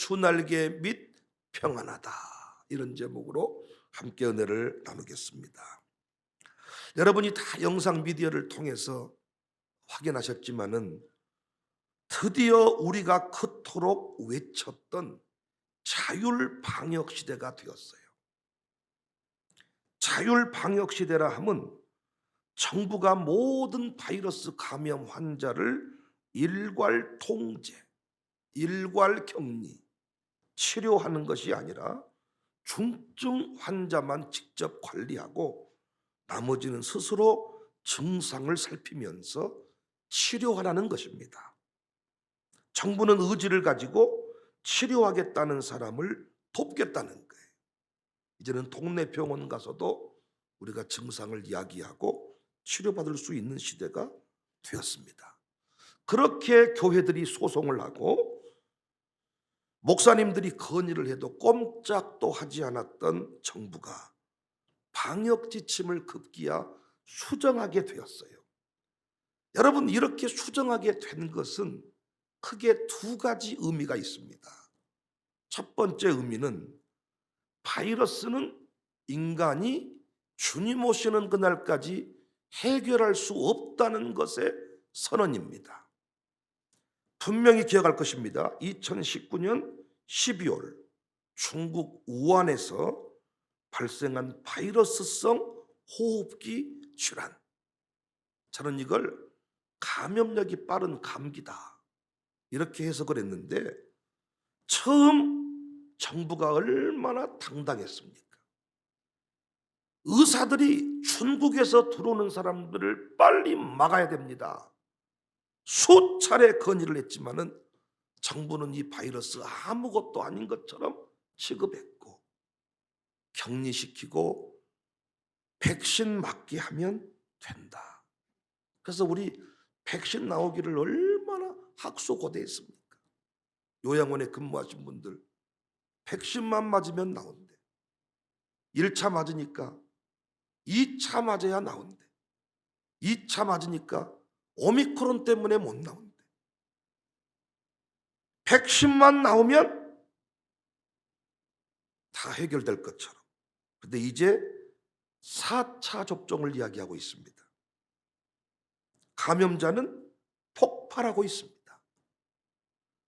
주날개 및 평안하다. 이런 제목으로 함께 은혜를 나누겠습니다. 여러분이 다 영상 미디어를 통해서 확인하셨지만은 드디어 우리가 그토록 외쳤던 자율 방역 시대가 되었어요. 자율 방역 시대라 함은 정부가 모든 바이러스 감염 환자를 일괄 통제, 일괄 격리, 치료하는 것이 아니라 중증 환자만 직접 관리하고 나머지는 스스로 증상을 살피면서 치료하라는 것입니다. 정부는 의지를 가지고 치료하겠다는 사람을 돕겠다는 거예요. 이제는 동네 병원 가서도 우리가 증상을 이야기하고 치료받을 수 있는 시대가 되었습니다. 그렇게 교회들이 소송을 하고 목사님들이 건의를 해도 꼼짝도 하지 않았던 정부가 방역 지침을 급기야 수정하게 되었어요. 여러분, 이렇게 수정하게 된 것은 크게 두 가지 의미가 있습니다. 첫 번째 의미는 바이러스는 인간이 주님 오시는 그날까지 해결할 수 없다는 것의 선언입니다. 분명히 기억할 것입니다. 2019년 12월 중국 우한에서 발생한 바이러스성 호흡기 질환. 저는 이걸 감염력이 빠른 감기다 이렇게 해석을 했는데, 처음 정부가 얼마나 당당했습니까? 의사들이 중국에서 들어오는 사람들을 빨리 막아야 됩니다. 수차례 건의를 했지만은 정부는 이 바이러스 아무것도 아닌 것처럼 취급했고 격리시키고 백신 맞게 하면 된다. 그래서 우리 백신 나오기를 얼마나 학수고대했습니까? 요양원에 근무하신 분들 백신만 맞으면 나온대. 1차 맞으니까 2차 맞아야 나온대. 2차 맞으니까 오미크론 때문에 못 나온대. 백신만 나오면 다 해결될 것처럼. 그런데 이제 4차 접종을 이야기하고 있습니다. 감염자는 폭발하고 있습니다.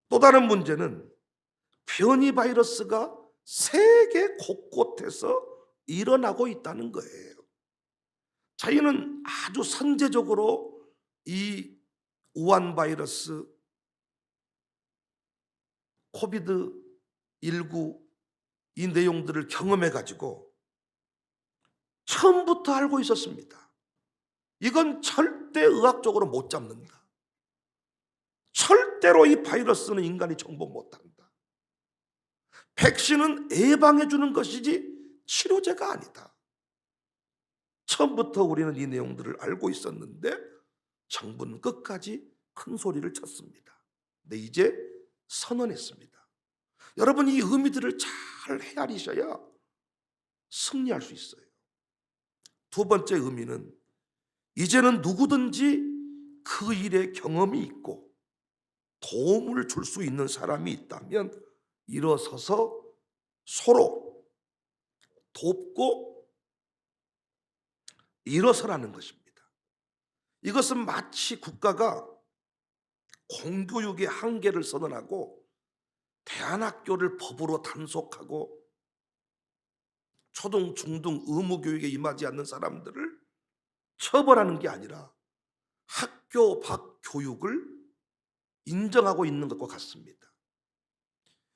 또 다른 문제는 변이 바이러스가 세계 곳곳에서 일어나고 있다는 거예요. 저희는 아주 선제적으로 이 우한 바이러스 코비드19 이 내용들을 경험해 가지고 처음부터 알고 있었습니다. 이건 절대 의학적으로 못 잡는다. 절대로 이 바이러스는 인간이 정복 못한다. 백신은 예방해 주는 것이지 치료제가 아니다. 처음부터 우리는 이 내용들을 알고 있었는데 정부는 끝까지 큰 소리를 쳤습니다. 근데 이제 선언했습니다. 여러분, 이 의미들을 잘 헤아리셔야 승리할 수 있어요. 두 번째 의미는 이제는 누구든지 그 일에 경험이 있고 도움을 줄 수 있는 사람이 있다면 일어서서 서로 돕고 일어서라는 것입니다. 이것은 마치 국가가 공교육의 한계를 선언하고 대안학교를 법으로 단속하고 초등, 중등 의무교육에 임하지 않는 사람들을 처벌하는 게 아니라 학교 밖 교육을 인정하고 있는 것과 같습니다.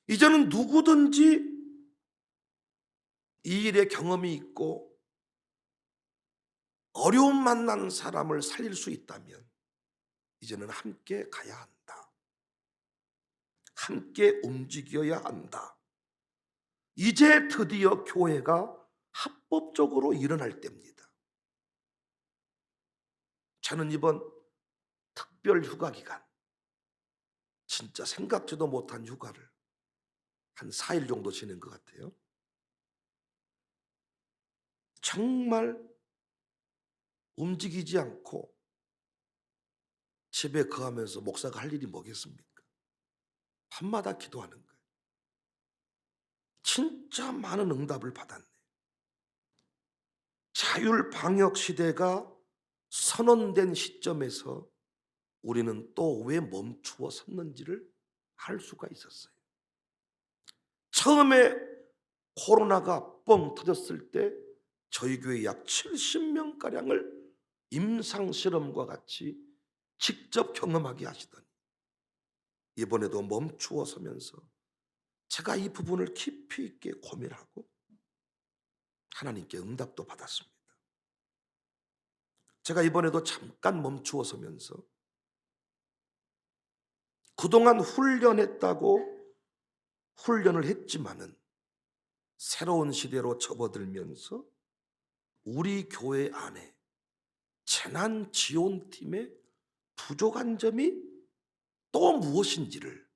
이제는 누구든지 이 일에 경험이 있고 어려움 만난 사람을 살릴 수 있다면 이제는 함께 가야 한다. 함께 움직여야 한다. 이제 드디어 교회가 합법적으로 일어날 때입니다. 저는 이번 특별 휴가 기간 진짜 생각지도 못한 휴가를 한 4일 정도 지낸 것 같아요. 정말 움직이지 않고 집에 거하면서 목사가 할 일이 뭐겠습니까? 밤마다 기도하는 거예요. 진짜 많은 응답을 받았네. 자율방역 시대가 선언된 시점에서 우리는 또 왜 멈추어 섰는지를 알 수가 있었어요. 처음에 코로나가 뻥 터졌을 때 저희 교회 약 70명가량을 임상실험과 같이 직접 경험하게 하시더니 이번에도 멈추어 서면서 제가 이 부분을 깊이 있게 고민하고 하나님께 응답도 받았습니다. 제가 이번에도 잠깐 멈추어 서면서 그동안 훈련을 했지만은 새로운 시대로 접어들면서 우리 교회 안에 재난지원팀의 부족한 점이 또 무엇인지를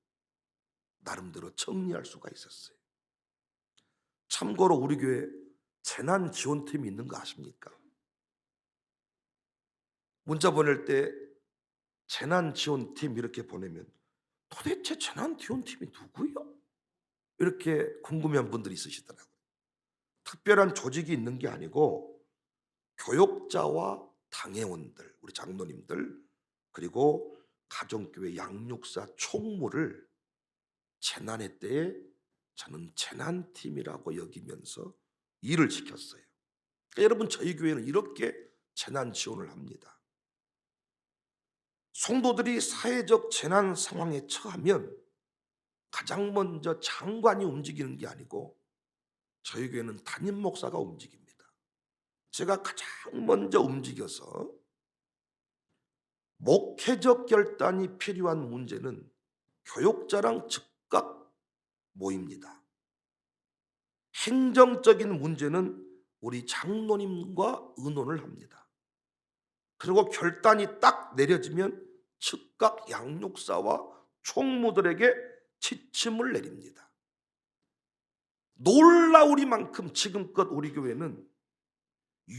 나름대로 정리할 수가 있었어요. 참고로 우리 교회 재난지원팀이 있는 거 아십니까? 문자 보낼 때 재난지원팀 이렇게 보내면 도대체 재난지원팀이 누구요? 이렇게 궁금해한 분들이 있으시더라고요. 특별한 조직이 있는 게 아니고 교역자와 당회원들, 우리 장로님들, 그리고 가정교회 양육사 총무를 재난의 때에 저는 재난팀이라고 여기면서 일을 시켰어요. 그러니까 여러분, 저희 교회는 이렇게 재난 지원을 합니다. 성도들이 사회적 재난 상황에 처하면 가장 먼저 장관이 움직이는 게 아니고 저희 교회는 담임 목사가 움직입니다. 제가 가장 먼저 움직여서 목회적 결단이 필요한 문제는 교역자랑 즉각 모입니다. 행정적인 문제는 우리 장로님과 의논을 합니다. 그리고 결단이 딱 내려지면 즉각 양육사와 총무들에게 지침을 내립니다. 놀라우리만큼 지금껏 우리 교회는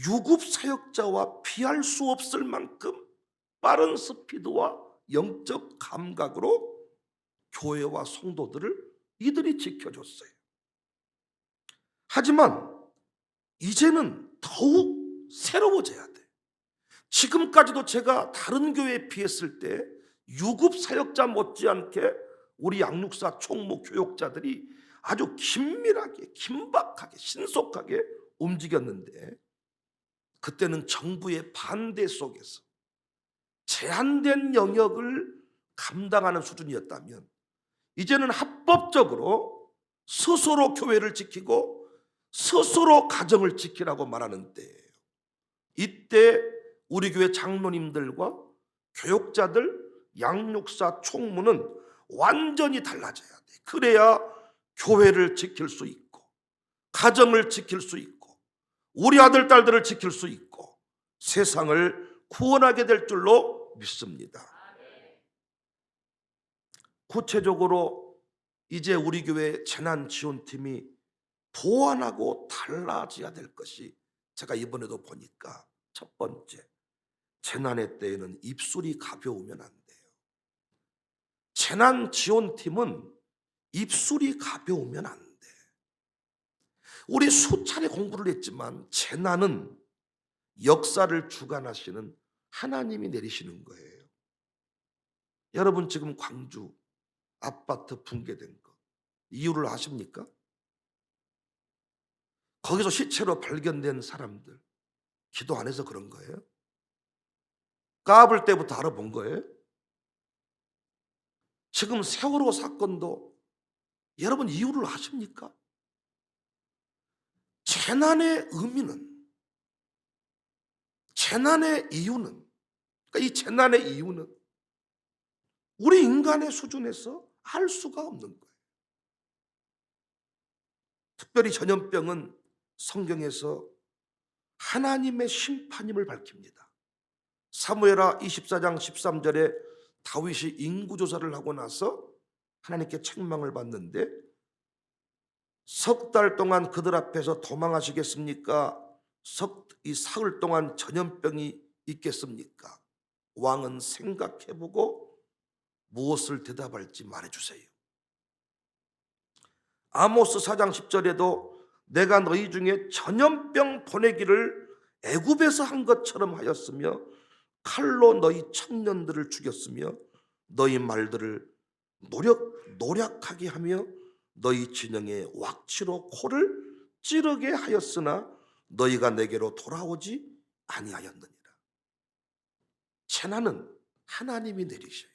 유급 사역자와 피할 수 없을 만큼 빠른 스피드와 영적 감각으로 교회와 성도들을 이들이 지켜줬어요. 하지만 이제는 더욱 새로워져야 돼. 지금까지도 제가 다른 교회에 비했을 때 유급 사역자 못지않게 우리 양육사 총무 교역자들이 아주 긴밀하게, 긴박하게, 신속하게 움직였는데 그때는 정부의 반대 속에서 제한된 영역을 감당하는 수준이었다면 이제는 합법적으로 스스로 교회를 지키고 스스로 가정을 지키라고 말하는 때예요. 이때 우리 교회 장로님들과 교역자들, 양육사, 총무는 완전히 달라져야 돼. 그래야 교회를 지킬 수 있고 가정을 지킬 수 있고 우리 아들, 딸들을 지킬 수 있고 세상을 구원하게 될 줄로 믿습니다. 구체적으로 이제 우리 교회 재난지원팀이 보완하고 달라져야 될 것이 제가 이번에도 보니까 첫 번째, 재난의 때에는 입술이 가벼우면 안 돼요. 재난지원팀은 입술이 가벼우면 안 돼. 우리 수차례 공부를 했지만 재난은 역사를 주관하시는 하나님이 내리시는 거예요. 여러분, 지금 광주 아파트 붕괴된 거 이유를 아십니까? 거기서 시체로 발견된 사람들 기도 안 해서 그런 거예요? 까불 때부터 알아본 거예요? 지금 세월호 사건도 여러분 이유를 아십니까? 재난의 의미는, 재난의 이유는, 그러니까 이 재난의 이유는 우리 인간의 수준에서 알 수가 없는 거예요. 특별히 전염병은 성경에서 하나님의 심판임을 밝힙니다. 사무엘하 24장 13절에 다윗이 인구조사를 하고 나서 하나님께 책망을 받는데 석 달 동안 그들 앞에서 도망하시겠습니까? 이 사흘 동안 전염병이 있겠습니까? 왕은 생각해보고 무엇을 대답할지 말해주세요. 아모스 4장 10절에도 내가 너희 중에 전염병 보내기를 애굽에서 한 것처럼 하였으며 칼로 너희 청년들을 죽였으며 너희 말들을 노력하게 하며 너희 진영에 왁치로 코를 찌르게 하였으나 너희가 내게로 돌아오지 아니하였느니라. 재난은 하나님이 내리셔요.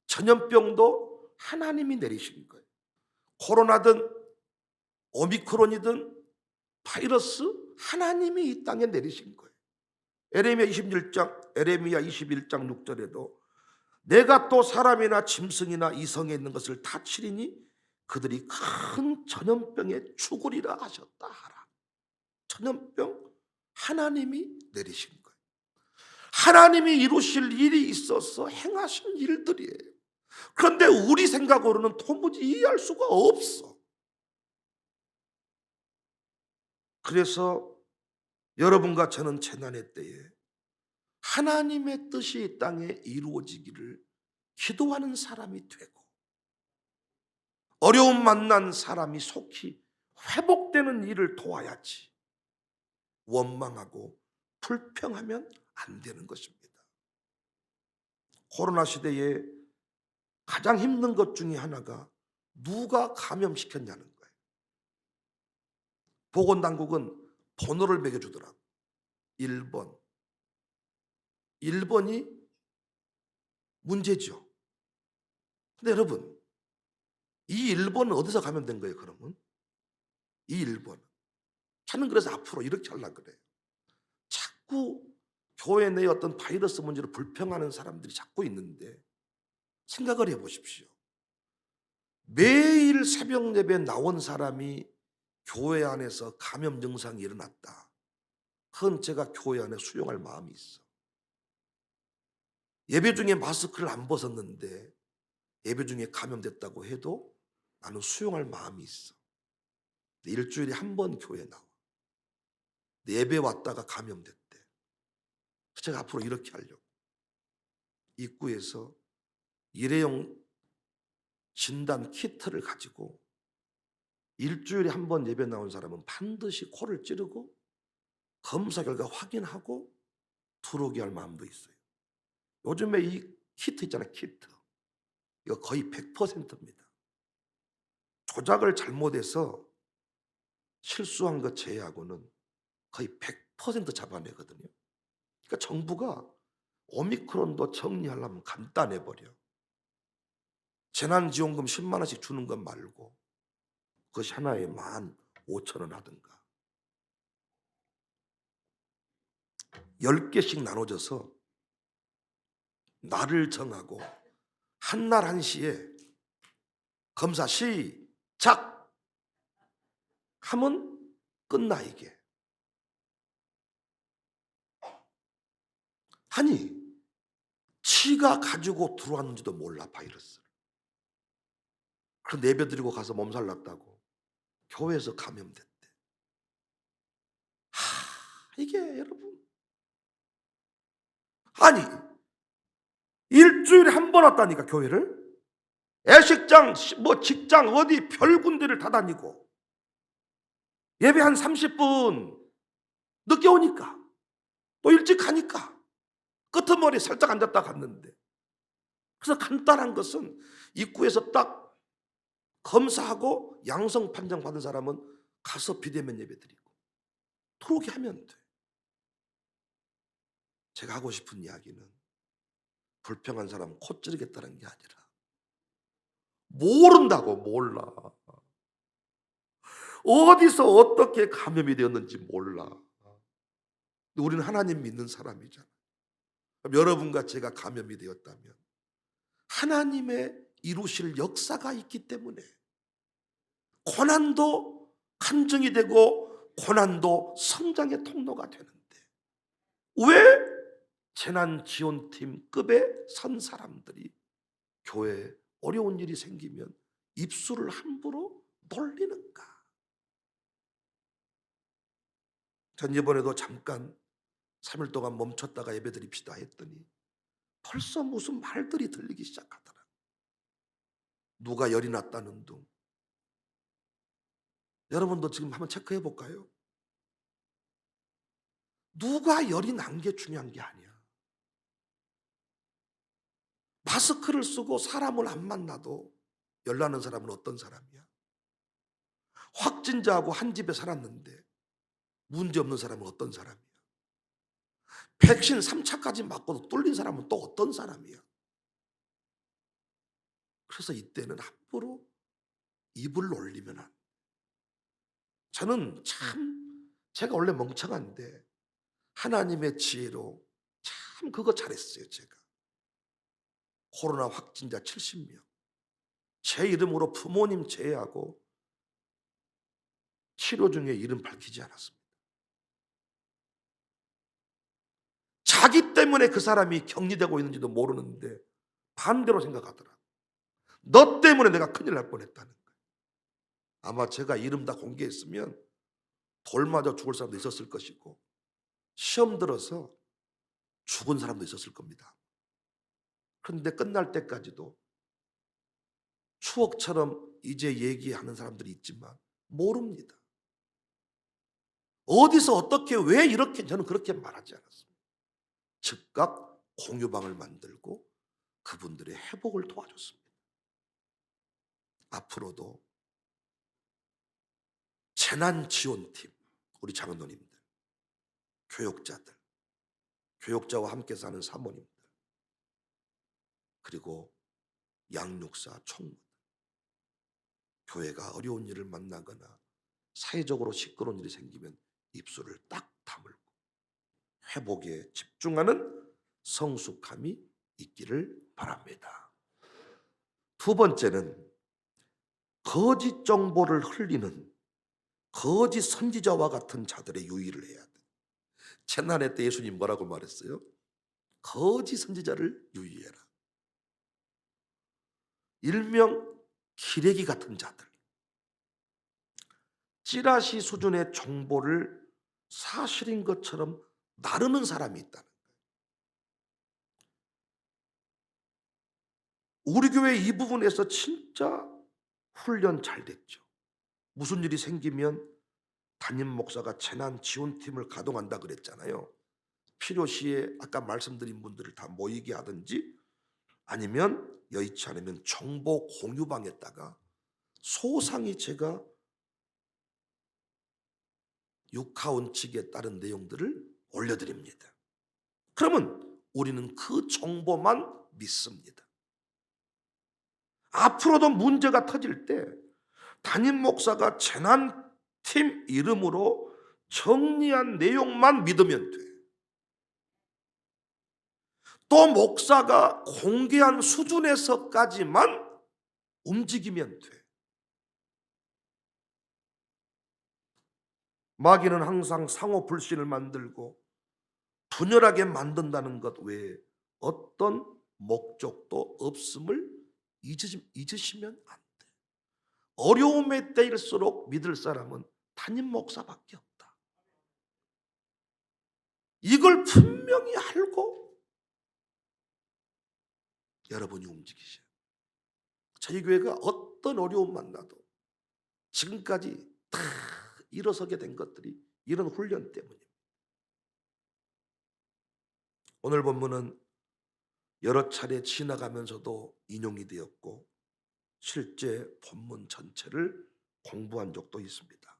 전염병도 하나님이 내리신 거예요. 코로나든 오미크론이든 바이러스, 하나님이 이 땅에 내리신 거예요. 에레미야 21장 6절에도 내가 또 사람이나 짐승이나 이성에 있는 것을 다 치리니 그들이 큰 전염병에 죽으리라 하셨다 하라. 전염병 하나님이 내리신 거예요. 하나님이 이루실 일이 있어서 행하신 일들이에요. 그런데 우리 생각으로는 도무지 이해할 수가 없어. 그래서 여러분과 저는 재난의 때에 하나님의 뜻이 이 땅에 이루어지기를 기도하는 사람이 되고, 어려움 만난 사람이 속히 회복되는 일을 도와야지 원망하고 불평하면 안 되는 것입니다. 코로나 시대에 가장 힘든 것 중에 하나가 누가 감염시켰냐는 거예요. 보건당국은 번호를 매겨주더라고. 1번이 문제죠. 근데 여러분, 이 1번은 어디서 감염된 거예요, 그러면? 이 1번. 저는 그래서 앞으로 이렇게 하려고 그래요. 자꾸 교회 내에 어떤 바이러스 문제로 불평하는 사람들이 자꾸 있는데 생각을 해보십시오. 매일 새벽 예배 나온 사람이 교회 안에서 감염 증상이 일어났다. 그건 제가 교회 안에 수용할 마음이 있어. 예배 중에 마스크를 안 벗었는데 예배 중에 감염됐다고 해도 나는 수용할 마음이 있어. 일주일에 한 번 교회 나와. 예배 왔다가 감염됐대. 제가 앞으로 이렇게 하려고. 입구에서 일회용 진단 키트를 가지고 일주일에 한 번 예배 나온 사람은 반드시 코를 찌르고 검사 결과 확인하고 들어오게 할 마음도 있어요. 요즘에 이 키트 있잖아요, 키트. 이거 거의 100%입니다. 조작을 잘못해서 실수한 것 제외하고는 거의 100% 잡아내거든요. 그러니까 정부가 오미크론도 정리하려면 간단해버려. 재난지원금 10만 원씩 주는 것 말고 그것이 하나에 15,000원 하든가 10개씩 나눠져서 날을 정하고 한 날 1시에 검사 시작 하면 끝나. 이게 아니 지가 가지고 들어왔는지도 몰라, 바이러스를. 그럼 예배 드리고 가서 몸살 났다고 교회에서 감염됐대. 이게 여러분, 아니 일주일에 한 번 왔다니까 교회를. 애식장 뭐 직장 어디 별 군데를 다 다니고 예배 한 30분 늦게 오니까 또 일찍 가니까 끄트머리 살짝 앉았다 갔는데, 그래서 간단한 것은 입구에서 딱 검사하고 양성 판정 받은 사람은 가서 비대면 예배 드리고 들어오게 하면 돼. 제가 하고 싶은 이야기는 불평한 사람 코 찌르겠다는 게 아니라 모른다고. 몰라. 어디서 어떻게 감염이 되었는지 몰라. 우리는 하나님 믿는 사람이잖아. 여러분과 제가 감염이 되었다면 하나님의 이루실 역사가 있기 때문에 고난도 간증이 되고 고난도 성장의 통로가 되는데, 왜 재난지원팀 급에 선 사람들이 교회에 어려운 일이 생기면 입술을 함부로 놀리는가? 전 이번에도 잠깐 3일 동안 멈췄다가 예배드립시다 했더니 벌써 무슨 말들이 들리기 시작하더라. 누가 열이 났다는 둥, 여러분도 지금 한번 체크해 볼까요? 누가 열이 난 게 중요한 게 아니야. 마스크를 쓰고 사람을 안 만나도 열 나는 사람은 어떤 사람이야? 확진자하고 한 집에 살았는데 문제 없는 사람은 어떤 사람이야? 백신 3차까지 맞고도 뚫린 사람은 또 어떤 사람이야? 그래서 이때는 함부로 입을 올리면 안 돼. 저는 참 제가 원래 멍청한데 하나님의 지혜로 참 그거 잘했어요, 제가. 코로나 확진자 70명. 제 이름으로 부모님 제외하고 치료 중에 이름 밝히지 않았습니다. 자기 때문에 그 사람이 격리되고 있는지도 모르는데 반대로 생각하더라. 너 때문에 내가 큰일 날 뻔했다는 거예요. 아마 제가 이름 다 공개했으면 돌 맞아 죽을 사람도 있었을 것이고 시험 들어서 죽은 사람도 있었을 겁니다. 그런데 끝날 때까지도 추억처럼 이제 얘기하는 사람들이 있지만 모릅니다. 어디서 어떻게 왜 이렇게 저는 그렇게 말하지 않았습니다. 즉각 공유방을 만들고 그분들의 회복을 도와줬습니다. 앞으로도 재난지원팀, 우리 장로님들, 교육자들, 교육자와 함께 사는 사모님들, 그리고 양육사, 총무들, 교회가 어려운 일을 만나거나 사회적으로 시끄러운 일이 생기면 입술을 딱 다물고 회복에 집중하는 성숙함이 있기를 바랍니다. 두 번째는 거짓 정보를 흘리는 거짓 선지자와 같은 자들의 유의를 해야 돼. 재난의 때 예수님 뭐라고 말했어요? 거짓 선지자를 유의해라. 일명 기레기 같은 자들, 찌라시 수준의 정보를 사실인 것처럼 나르는 사람이 있다는 거예요. 우리 교회 이 부분에서 진짜 훈련 잘 됐죠. 무슨 일이 생기면 담임 목사가 재난 지원팀을 가동한다 그랬잖아요. 필요시에 아까 말씀드린 분들을 다 모이게 하든지 아니면 여의치 않으면 정보 공유방에다가 소상히 제가 육하원칙에 따른 내용들을 올려드립니다. 그러면 우리는 그 정보만 믿습니다. 앞으로도 문제가 터질 때 담임 목사가 재난팀 이름으로 정리한 내용만 믿으면 돼. 또 목사가 공개한 수준에서까지만 움직이면 돼. 마귀는 항상 상호 불신을 만들고 분열하게 만든다는 것 외에 어떤 목적도 없음을 잊으시면 안 돼. 어려움의 때일수록 믿을 사람은 담임 목사밖에 없다. 이걸 분명히 알고 여러분이 움직이셔요. 저희 교회가 어떤 어려움 만나도 지금까지 다 일어서게 된 것들이 이런 훈련 때문입니다. 오늘 본문은 여러 차례 지나가면서도 인용이 되었고 실제 본문 전체를 공부한 적도 있습니다.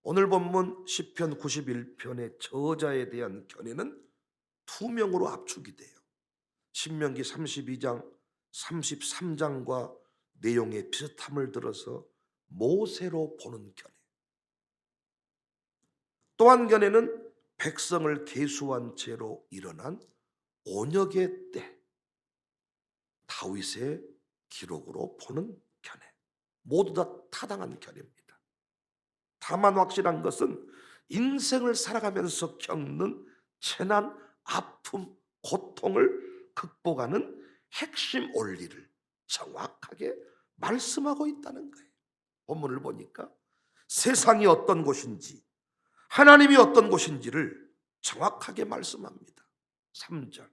오늘 본문 시편 91편의 저자에 대한 견해는 두 명으로 압축이 돼요. 신명기 32장, 33장과 내용의 비슷함을 들어서 모세로 보는 견해. 또 한 견해는 백성을 계수한 채로 일어난 온역의 때 다윗의 기록으로 보는 견해. 모두 다 타당한 견해입니다. 다만 확실한 것은 인생을 살아가면서 겪는 재난, 아픔, 고통을 극복하는 핵심 원리를 정확하게 말씀하고 있다는 거예요. 본문을 보니까 세상이 어떤 곳인지 하나님이 어떤 곳인지를 정확하게 말씀합니다. 3절.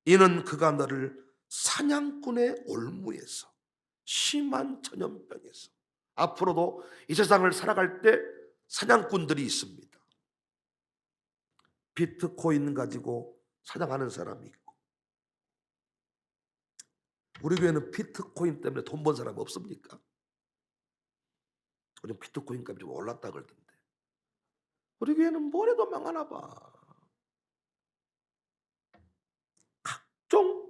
이는 그가 너를 사냥꾼의 올무에서 심한 전염병에서, 앞으로도 이 세상을 살아갈 때 사냥꾼들이 있습니다. 비트코인 가지고 사냥하는 사람이 있고, 우리 교회는 비트코인 때문에 돈 번 사람 없습니까? 요즘 비트코인 값이 좀 올랐다 그러던데 우리 교회는 뭘 해도 망하나 봐. 각종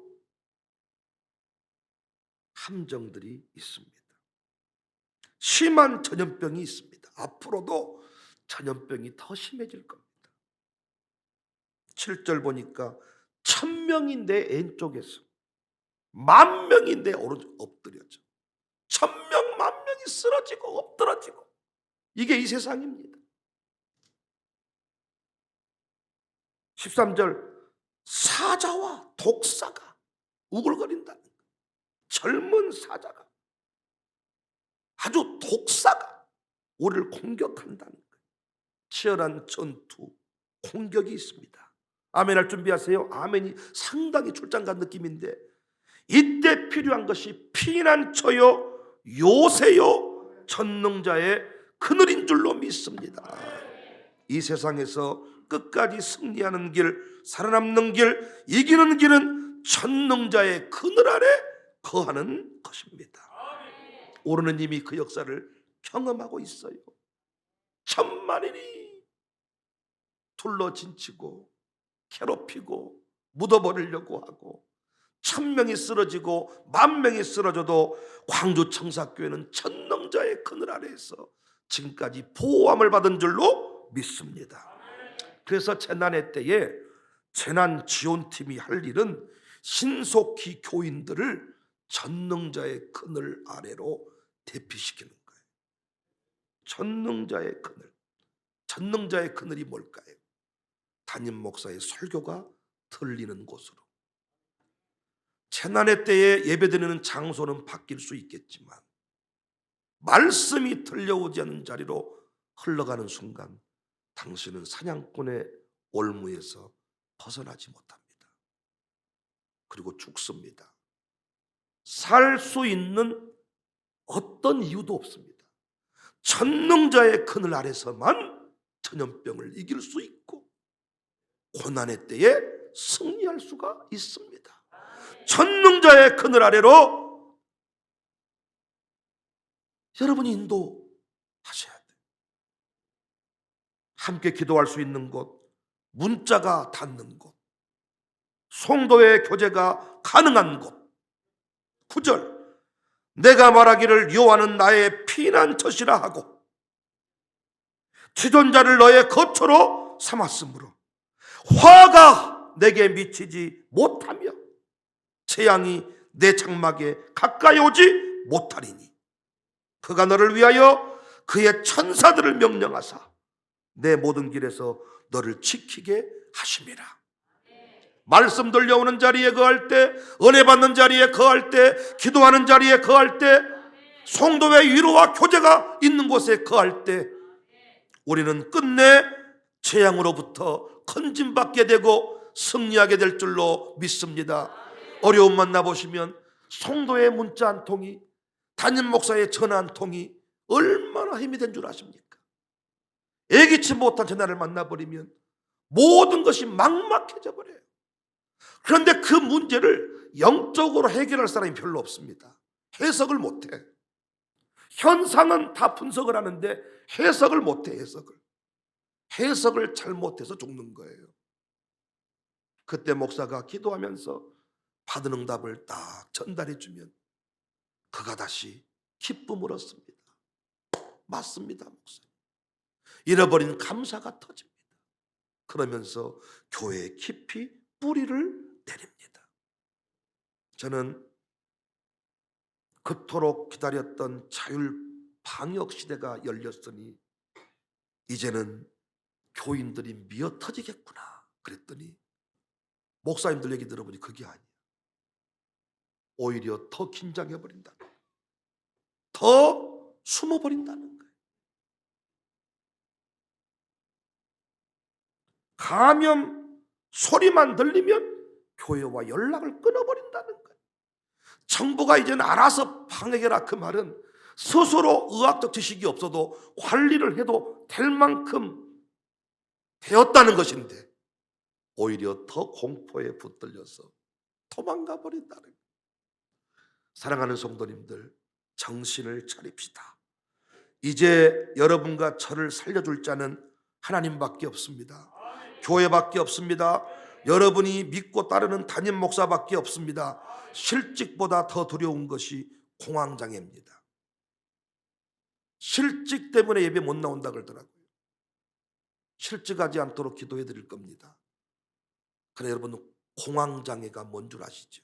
함정들이 있습니다. 심한 전염병이 있습니다. 앞으로도 전염병이 더 심해질 겁니다. 7절 보니까 1000명이 내 왼쪽에서 10,000명이 내 오른쪽 엎드려져. 1000명 10,000명이 쓰러지고 엎드러지고, 이게 이 세상입니다. 13절 사자와 독사가 우글거린다는 거예요. 젊은 사자가, 아주 독사가 우리를 공격한다는 거예요. 치열한 전투, 공격이 있습니다. 아멘 할 준비하세요. 아멘이 상당히 출장 간 느낌인데, 이때 필요한 것이 피난처요 요새요 전능자의 그늘인 줄로 믿습니다. 이 세상에서 끝까지 승리하는 길, 살아남는 길, 이기는 길은 전능자의 그늘 아래 거하는 것입니다. 우리는 이미 그 역사를 경험하고 있어요. 천만인이 둘러진치고 괴롭히고 묻어버리려고 하고, 1000명이 쓰러지고 10,000명이 쓰러져도 광주 청사교회는 전능자의 그늘 아래에서 지금까지 보호함을 받은 줄로 믿습니다. 그래서 재난의 때에 재난 지원팀이 할 일은 신속히 교인들을 전능자의 그늘 아래로 대피시키는 거예요. 전능자의 그늘. 전능자의 그늘이 뭘까요? 담임 목사의 설교가 들리는 곳으로. 재난의 때에 예배드리는 장소는 바뀔 수 있겠지만 말씀이 들려오지 않는 자리로 흘러가는 순간 당신은 사냥꾼의 올무에서 벗어나지 못합니다. 그리고 죽습니다. 살 수 있는 어떤 이유도 없습니다. 전능자의 그늘 아래서만 전염병을 이길 수 있고 고난의 때에 승리할 수가 있습니다. 전능자의 그늘 아래로 여러분이 인도하셔야 돼요. 함께 기도할 수 있는 곳, 문자가 닿는 곳, 성도의 교제가 가능한 곳. 9절 내가 말하기를 여호와는 나의 피난처시라 하고 지존자를 너의 거처로 삼았으므로 화가 내게 미치지 못하며 재앙이 내 장막에 가까이 오지 못하리니 그가 너를 위하여 그의 천사들을 명령하사 내 모든 길에서 너를 지키게 하심이라. 말씀 들려오는 자리에 거할 때, 은혜 받는 자리에 거할 때, 기도하는 자리에 거할 때, 성도의 위로와 교제가 있는 곳에 거할 때 우리는 끝내 재앙으로부터 건짐받게 되고 승리하게 될 줄로 믿습니다. 어려움 만나보시면 성도의 문자 한 통이, 담임 목사의 전화 한 통이 얼마나 힘이 된 줄 아십니까? 예기치 못한 전화를 만나버리면 모든 것이 막막해져 버려요. 그런데 그 문제를 영적으로 해결할 사람이 별로 없습니다. 해석을 못해. 현상은 다 분석을 하는데 해석을 못해. 해석을 잘못해서 죽는 거예요. 그때 목사가 기도하면서 받은 응답을 딱 전달해 주면 그가 다시 기쁨을 얻습니다. 맞습니다, 목사. 잃어버린 감사가 터집니다. 그러면서 교회에 깊이 뿌리를 내립니다. 저는 그토록 기다렸던 자율 방역 시대가 열렸으니 이제는 교인들이 미어 터지겠구나 그랬더니 목사님들 얘기 들어보니 그게 아니에요. 오히려 더 긴장해버린다, 더 숨어버린다는 거예요. 감염 소리만 들리면 교회와 연락을 끊어버린다는 거예요. 정부가 이제는 알아서 방역해라, 그 말은 스스로 의학적 지식이 없어도 관리를 해도 될 만큼 되었다는 것인데 오히려 더 공포에 붙들려서 도망가 버린다는 거예요. 사랑하는 성도님들, 정신을 차립시다. 이제 여러분과 저를 살려줄 자는 하나님밖에 없습니다. 교회밖에 없습니다. 여러분이 믿고 따르는 담임 목사밖에 없습니다. 실직보다 더 두려운 것이 공황장애입니다. 실직 때문에 예배 못 나온다 그러더라고요. 실직하지 않도록 기도해 드릴 겁니다. 그러나 여러분, 공황장애가 뭔 줄 아시죠?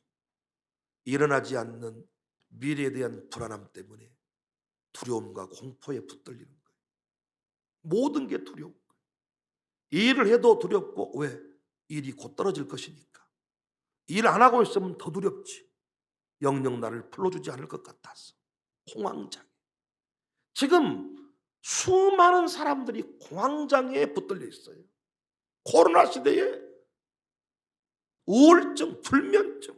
일어나지 않는 미래에 대한 불안함 때문에 두려움과 공포에 붙들리는 거예요. 모든 게 두려운 거예요. 일을 해도 두렵고, 왜? 일이 곧 떨어질 것이니까. 일 안 하고 있으면 더 두렵지. 영영 나를 불러주지 않을 것 같아서. 공황장애. 지금 수많은 사람들이 공황장애에 붙들려 있어요. 코로나 시대에 우울증, 불면증,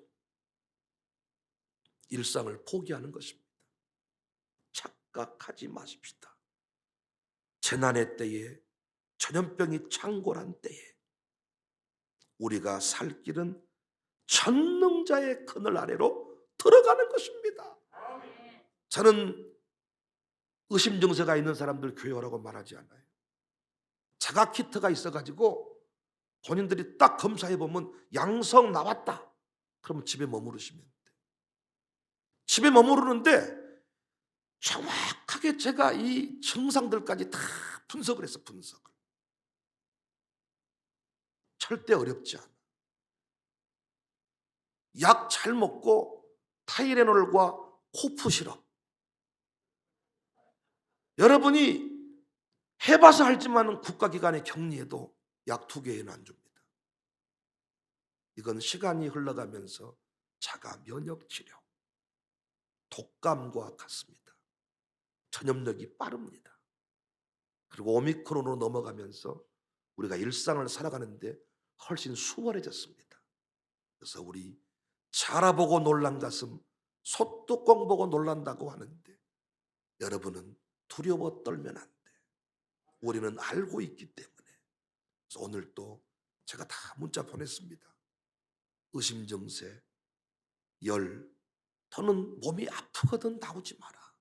일상을 포기하는 것입니다. 착각하지 마십시다. 재난의 때에, 전염병이 창궐한 때에 우리가 살 길은 전능자의 그늘 아래로 들어가는 것입니다. 저는 의심 증세가 있는 사람들 교회 오라고 말하지 않아요. 자가 키트가 있어가지고 본인들이 딱 검사해보면 양성 나왔다. 그러면 집에 머무르시면 돼요. 집에 머무르는데 정확하게 제가 이 증상들까지 다 분석을 해서 분석을. 절대 어렵지 않아. 약 잘 먹고 타이레놀과 코프 시럽. 여러분이 해봐서 알지만 국가기관에 격리해도 약 2개는 안 줍니다. 이건 시간이 흘러가면서 자가 면역치료, 독감과 같습니다. 전염력이 빠릅니다. 그리고 오미크론으로 넘어가면서 우리가 일상을 살아가는데 훨씬 수월해졌습니다. 그래서 우리 자라보고 놀란 가슴, 소뚜껑 보고 놀란다고 하는데 여러분은 두려워 떨면 안 돼. 우리는 알고 있기 때문에. 그래서 오늘 또 제가 다 문자 보냈습니다. 의심증세, 열, 더는 몸이 아프거든 나오지 마라.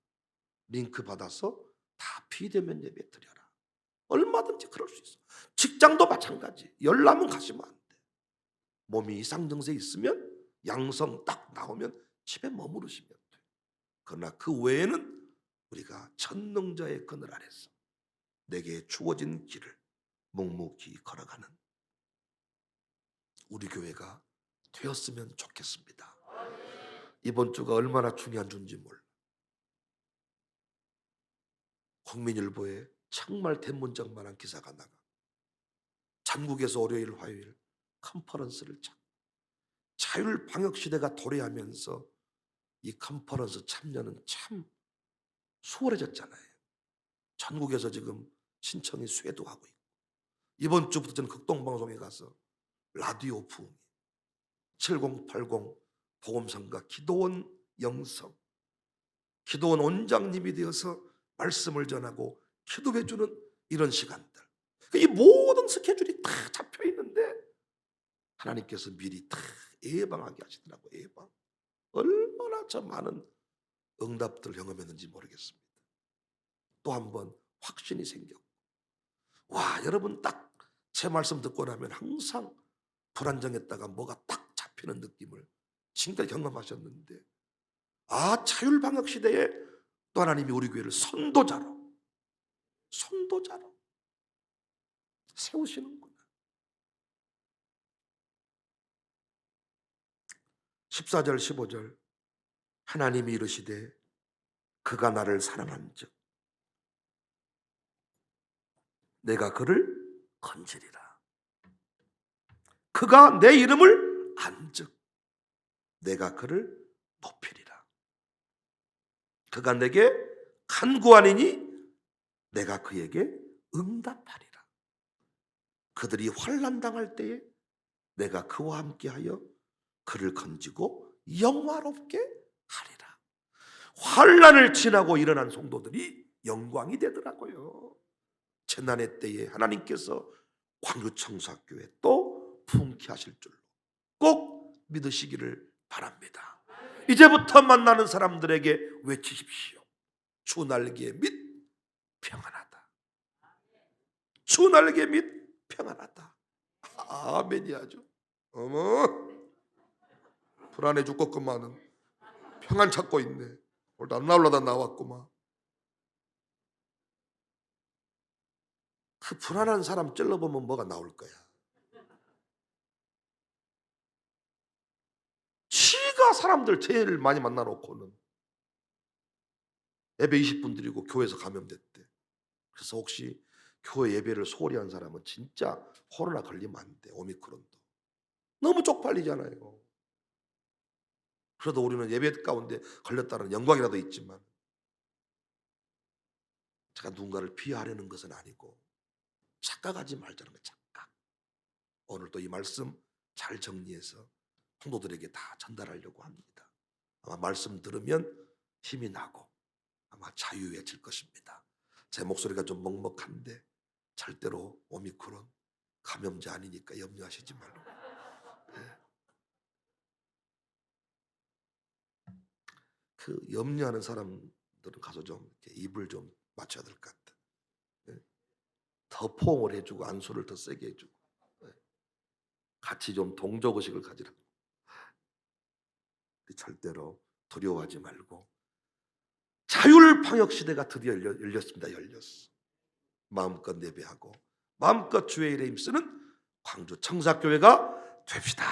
링크 받아서 다 비대면 예배 드려라. 얼마든지 그럴 수 있어. 직장도 마찬가지. 열 나면 가시면 안 돼. 몸이 이상 증세 있으면 양성 딱 나오면 집에 머무르시면 돼. 그러나 그 외에는 우리가 전능자의 그늘 아래서 내게 주어진 길을 묵묵히 걸어가는 우리 교회가 되었으면 좋겠습니다. 이번 주가 얼마나 중요한 주인지 몰라. 국민일보에 정말 대문짝만한 기사가 나가. 전국에서 월요일, 화요일 컨퍼런스를 찾고 자율방역시대가 도래하면서 이 컨퍼런스 참여는 참 수월해졌잖아요. 전국에서 지금 신청이 쇄도하고 있고 이번 주부터 저는 극동방송에 가서 라디오 부흥 7080 보험성가 기도원 영성 기도원 원장님이 되어서 말씀을 전하고 기도해주는 이런 시간들, 이 모든 스케줄이 다 잡혀 있는데 하나님께서 미리 다 예방하게 하시더라고요. 예방. 얼마나 저 많은 응답들 경험했는지 모르겠습니다. 또 한 번 확신이 생겼고, 와, 여러분 딱 제 말씀 듣고 나면 항상 불안정했다가 뭐가 딱 잡히는 느낌을 지금까지 경험하셨는데, 아, 자율방역 시대에 또 하나님이 우리 교회를 선도자로 세우시는구나. 14절 15절 하나님이 이르시되 그가 나를 사랑한즉 내가 그를 건지리라. 그가 내 이름을 안즉 내가 그를 높이리라. 그가 내게 간구하니니 내가 그에게 응답하리라. 그들이 환난 당할 때에 내가 그와 함께하여 그를 건지고 영화롭게 하리라. 환난을 지나고 일어난 성도들이 영광이 되더라고요. 재난의 때에 하나님께서 광주청사교회 또 부흥케 하실 줄로 꼭 믿으시기를 바랍니다. 이제부터 만나는 사람들에게 외치십시오. 주 날개 및 평안하다. 주 날개 및 평안하다. 아멘이야죠. 어머, 불안해 죽겠구만은. 평안 찾고 있네. 오늘 안 나오려다 나왔구만. 그 불안한 사람 찔러보면 뭐가 나올 거야. 지가 사람들 제일 많이 만나놓고는 예배 20분 드리고 교회에서 감염됐대. 그래서 혹시 교회 예배를 소홀히 한 사람은 진짜 코로나 걸리면 안 돼. 오미크론도. 너무 쪽팔리잖아요. 그래도 우리는 예배 가운데 걸렸다는 영광이라도 있지만 제가 누군가를 비하하려는 것은 아니고 착각하지 말자는 거예요. 착각. 오늘 또 이 말씀 잘 정리해서 성도들에게 다 전달하려고 합니다. 아마 말씀 들으면 힘이 나고 아마 자유해질 것입니다. 제 목소리가 좀 먹먹한데 절대로 오미크론 감염자 아니니까 염려하시지 말고. 네. 그 염려하는 사람들은 가서 좀 이렇게 입을 좀 맞춰야 될 것 같아. 네. 더 포옹을 해주고 안수를 더 세게 해주고 네. 같이 좀 동족의식을 가지라. 절대로 두려워하지 말고 자율방역 시대가 드디어 열렸습니다. 열렸어. 마음껏 예배하고 마음껏 주의 일에 힘쓰는 광주 청사교회가 됩시다.